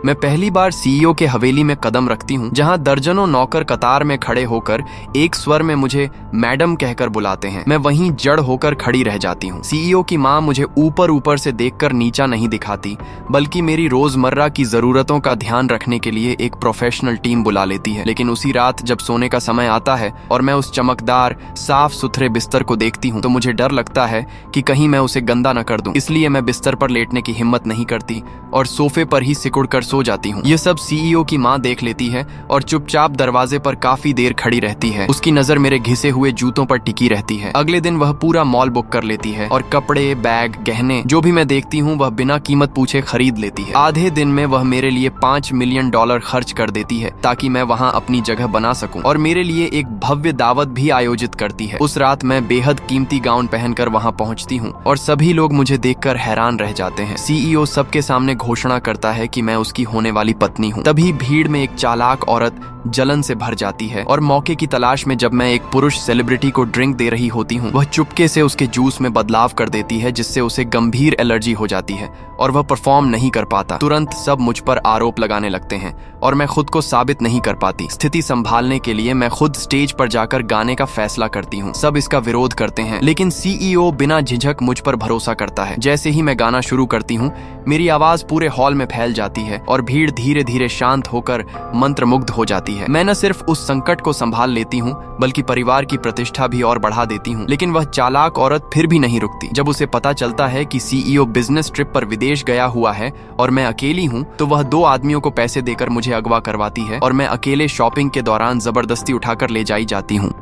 मैं पहली बार सीईओ के हवेली में कदम रखती हूँ, जहाँ दर्जनों नौकर कतार में खड़े होकर एक स्वर में मुझे मैडम कहकर बुलाते हैं। मैं वहीं जड़ होकर खड़ी रह जाती हूँ। सीईओ की माँ मुझे ऊपर ऊपर से देखकर नीचा नहीं दिखाती, बल्कि मेरी रोजमर्रा की जरूरतों का ध्यान रखने के लिए एक प्रोफेशनल टीम बुला लेती है। लेकिन उसी रात जब सोने का समय आता है और मैं उस चमकदार साफ सुथरे बिस्तर को देखती हूँ, तो मुझे डर लगता है कि कहीं मैं उसे गंदा न कर दूं। इसलिए मैं बिस्तर पर लेटने की हिम्मत नहीं करती और सोफे पर ही सिकुड़ कर सो जाती हूँ। ये सब सीईओ की माँ देख लेती है और चुपचाप दरवाजे पर काफी देर खड़ी रहती है। उसकी नजर मेरे घिसे हुए जूतों पर टिकी रहती है। अगले दिन वह पूरा मॉल बुक कर लेती है और कपड़े, बैग, गहने जो भी मैं देखती हूँ वह बिना कीमत पूछे खरीद लेती है। आधे दिन में वह मेरे लिए $5 मिलियन खर्च कर देती है ताकि मैं वहाँ अपनी जगह बना सकूं, और मेरे लिए एक भव्य दावत भी आयोजित करती है। उस रात मैं बेहद कीमती गाउन पहनकर वहाँ पहुँचती हूँ और सभी लोग मुझे देखकर हैरान रह जाते हैं। सीईओ सबके सामने घोषणा करता है कि मैं उसकी होने वाली पत्नी हूँ। तभी भीड़ में एक चालाक औरत जलन से भर जाती है और मौके की तलाश में जब मैं एक पुरुष सेलिब्रिटी को ड्रिंक दे रही होती हूँ, वह चुपके से उसके जूस में बदलाव कर देती है, जिससे उसे गंभीर एलर्जी हो जाती है और वह परफॉर्म नहीं कर पाता। तुरंत सब मुझ पर आरोप लगाने लगते हैं और मैं खुद को साबित नहीं कर पाती। स्थिति संभालने के लिए मैं खुद स्टेज पर जाकर गाने का फैसला करती हूँ। सब इसका विरोध करते हैं, लेकिन सीईओ बिना झिझक मुझ पर भरोसा करता है। जैसे ही मैं गाना शुरू करती हूँ, मेरी आवाज पूरे हॉल में फैल जाती है और भीड़ धीरे धीरे शांत होकर मंत्रमुग्ध हो जाती है। मैं न सिर्फ उस संकट को संभाल लेती हूँ, बल्कि परिवार की प्रतिष्ठा भी और बढ़ा देती हूँ। लेकिन वह चालाक औरत फिर भी नहीं रुकती। जब उसे पता चलता है कि सीईओ बिजनेस ट्रिप पर विदेश गया हुआ है और मैं अकेली हूँ, तो वह 2 आदमियों को पैसे देकर मुझे अगवा करवाती है और मैं अकेले शॉपिंग के दौरान जबरदस्ती उठाकर ले जाई जाती हूँ।